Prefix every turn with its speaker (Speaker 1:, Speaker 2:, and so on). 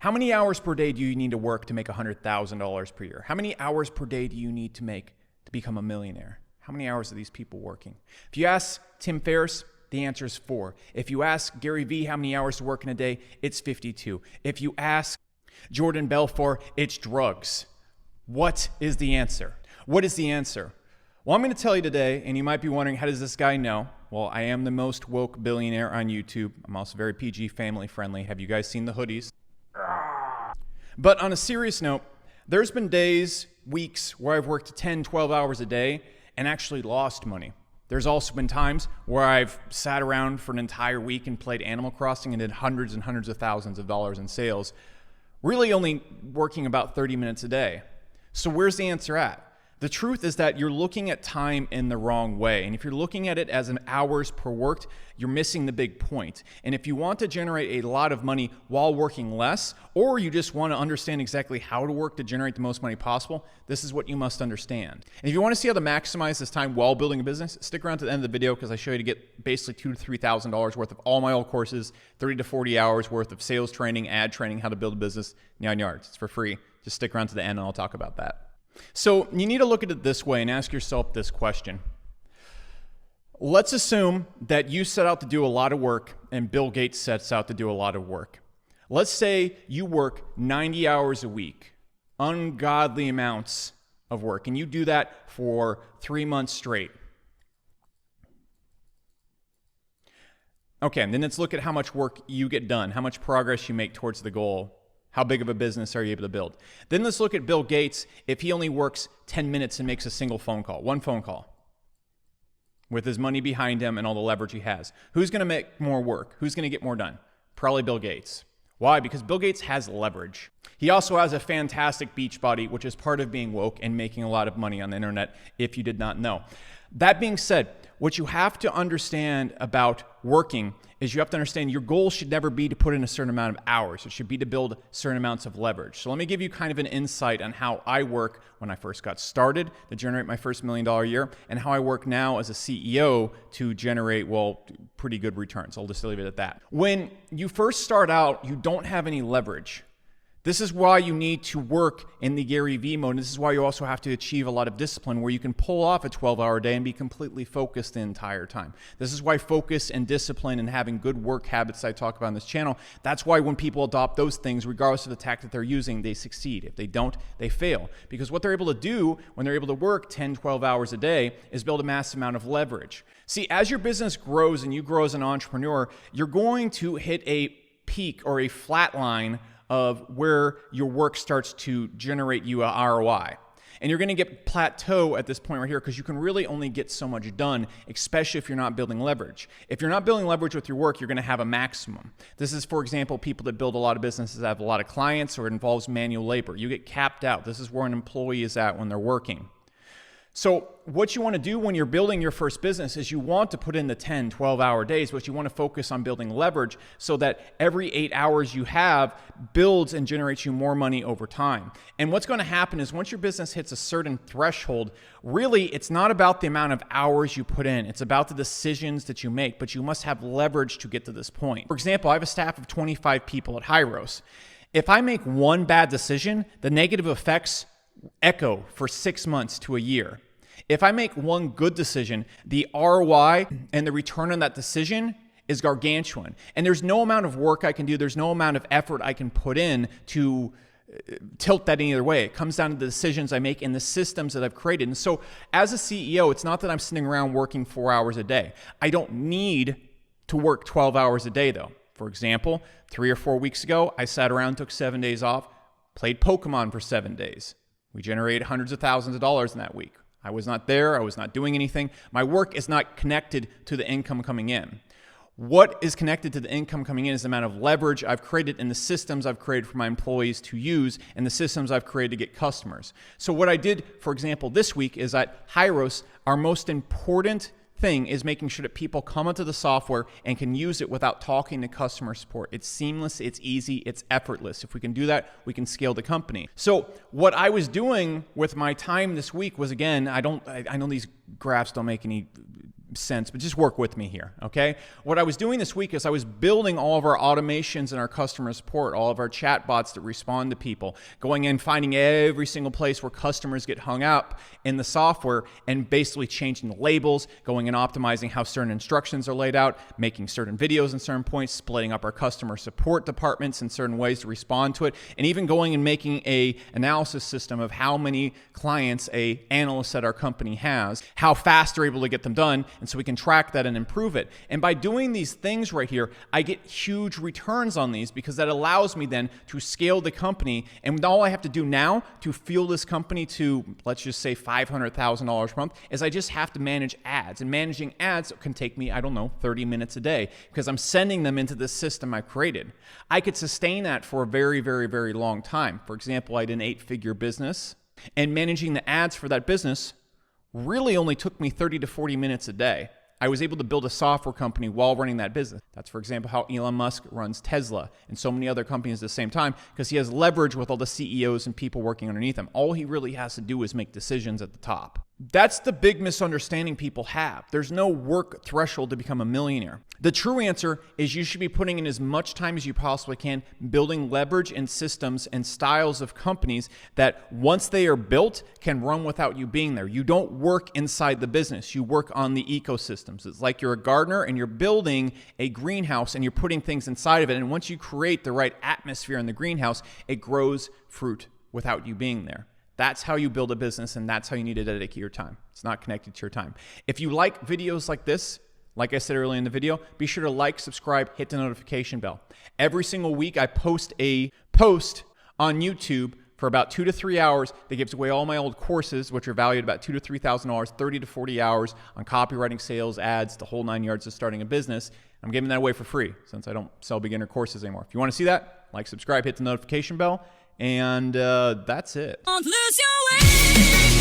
Speaker 1: How many hours per day do you need to work to make $100,000 per year? How many hours per day do you need to make to become a millionaire? How many hours are these people working? If you ask Tim Ferriss, the answer is 4. If you ask Gary Vee how many hours to work in a day, it's 52. If you ask Jordan Belfort, it's drugs. What is the answer? What is the answer? Well, I'm going to tell you today, and you might be wondering, how does this guy know? Well, I am the most woke billionaire on YouTube. I'm also very PG, family friendly. Have you guys seen the hoodies? But on a serious note, there's been days, weeks, where I've worked 10, 12 hours a day and actually lost money. There's also been times where I've sat around for an entire week and played Animal Crossing and did hundreds and hundreds of thousands of dollars in sales, really only working about 30 minutes a day. So where's the answer at? The truth is that you're looking at time in the wrong way. And if you're looking at it as an hours per worked, you're missing the big point. And if you want to generate a lot of money while working less, or you just want to understand exactly how to work to generate the most money possible, this is what you must understand. And if you want to see how to maximize this time while building a business, stick around to the end of the video because I show you to get basically $2,000 to $3,000 worth of all my old courses, 30 to 40 hours worth of sales training, ad training, how to build a business, 9 yards. It's for free. Just stick around to the end and I'll talk about that. So you need to look at it this way and ask yourself this question. Let's assume that you set out to do a lot of work and Bill Gates sets out to do a lot of work. Let's say you work 90 hours a week, ungodly amounts of work, and you do that for 3 months straight. Okay, and then let's look at how much work you get done, how much progress you make towards the goal. How big of a business are you able to build? Then let's look at Bill Gates if he only works 10 minutes and makes a single phone call, one phone call, with his money behind him and all the leverage he has. Who's going to make more work? Who's going to get more done? Probably Bill Gates. Why? Because Bill Gates has leverage. He also has a fantastic beach body, which is part of being woke and making a lot of money on the internet, if you did not know. That being said, what you have to understand about working is you have to understand your goal should never be to put in a certain amount of hours. It should be to build certain amounts of leverage. So let me give you kind of an insight on how I work when I first got started to generate my first $1 million year and how I work now as a CEO to generate, well, pretty good returns. I'll just leave it at that. When you first start out, you don't have any leverage. This is why you need to work in the Gary Vee mode. And this is why you also have to achieve a lot of discipline where you can pull off a 12-hour day and be completely focused the entire time. This is why focus and discipline and having good work habits I talk about on this channel, that's why when people adopt those things, regardless of the tactic they're using, they succeed. If they don't, they fail. Because what they're able to do when they're able to work 10, 12 hours a day is build a massive amount of leverage. See, as your business grows and you grow as an entrepreneur, you're going to hit a peak or a flat line of where your work starts to generate you a ROI. And you're going to get plateau at this point right here because you can really only get so much done, especially if you're not building leverage. If you're not building leverage with your work, you're going to have a maximum. This is, for example, people that build a lot of businesses that have a lot of clients or it involves manual labor. You get capped out. This is where an employee is at when they're working. So what you want to do when you're building your first business is you want to put in the 10, 12-hour days, but you want to focus on building leverage so that every 8 hours you have builds and generates you more money over time. And what's going to happen is once your business hits a certain threshold, really it's not about the amount of hours you put in. It's about the decisions that you make, but you must have leverage to get to this point. For example, I have a staff of 25 people at Hyros. If I make one bad decision, the negative effects echo for 6 months to a year. If I make one good decision, the ROI and the return on that decision is gargantuan. And there's no amount of work I can do, there's no amount of effort I can put in to tilt that any other way. It comes down to the decisions I make and the systems that I've created. And so as a CEO, it's not that I'm sitting around working 4 hours a day. I don't need to work 12 hours a day though. For example, 3 or 4 weeks ago, I sat around, took 7 days off, played Pokemon for 7 days. We generated hundreds of thousands of dollars in that week. I was not there. I was not doing anything. My work is not connected to the income coming in. What is connected to the income coming in is the amount of leverage I've created and the systems I've created for my employees to use and the systems I've created to get customers. So what I did, for example, this week is at Hyros, our most important thing is making sure that people come into the software and can use it without talking to customer support. It's seamless, it's easy, it's effortless. If we can do that, we can scale the company. So what I was doing with my time this week was, again, I know these graphs don't make any sense, but just work with me here, okay? What I was doing this week is I was building all of our automations in our customer support, all of our chat bots that respond to people, going in, finding every single place where customers get hung up in the software and basically changing the labels, going and optimizing how certain instructions are laid out, making certain videos in certain points, splitting up our customer support departments in certain ways to respond to it, and even going and making a analysis system of how many clients a analyst at our company has, how fast they're able to get them done, and so we can track that and improve it. And by doing these things right here, I get huge returns on these because that allows me then to scale the company. And all I have to do now to fuel this company to, let's just say, $500,000 per month is I just have to manage ads. And managing ads can take me, 30 minutes a day because I'm sending them into this system I've created. I could sustain that for a very, very, very long time. For example, I had an 8-figure business, and managing the ads for that business really only took me 30 to 40 minutes a day. I was able to build a software company while running that business. That's, for example, how Elon Musk runs Tesla and so many other companies at the same time, because he has leverage with all the CEOs and people working underneath him. All he really has to do is make decisions at the top. That's the big misunderstanding people have. There's no work threshold to become a millionaire. The true answer is you should be putting in as much time as you possibly can, building leverage and systems and styles of companies that once they are built can run without you being there. You don't work inside the business. You work on the ecosystems. It's like you're a gardener and you're building a greenhouse and you're putting things inside of it. And once you create the right atmosphere in the greenhouse, it grows fruit without you being there. That's how you build a business, and that's how you need to dedicate your time. It's not connected to your time. If you like videos like this, like I said earlier in the video, be sure to like, subscribe, hit the notification bell. Every single week, I post a post on YouTube for about 2 to 3 hours that gives away all my old courses, which are valued about $2,000 to $3,000, 30 to 40 hours on copywriting, sales, ads, the whole 9 yards of starting a business. I'm giving that away for free since I don't sell beginner courses anymore. If you want to see that, like, subscribe, hit the notification bell. And that's it.
Speaker 2: Don't lose your way.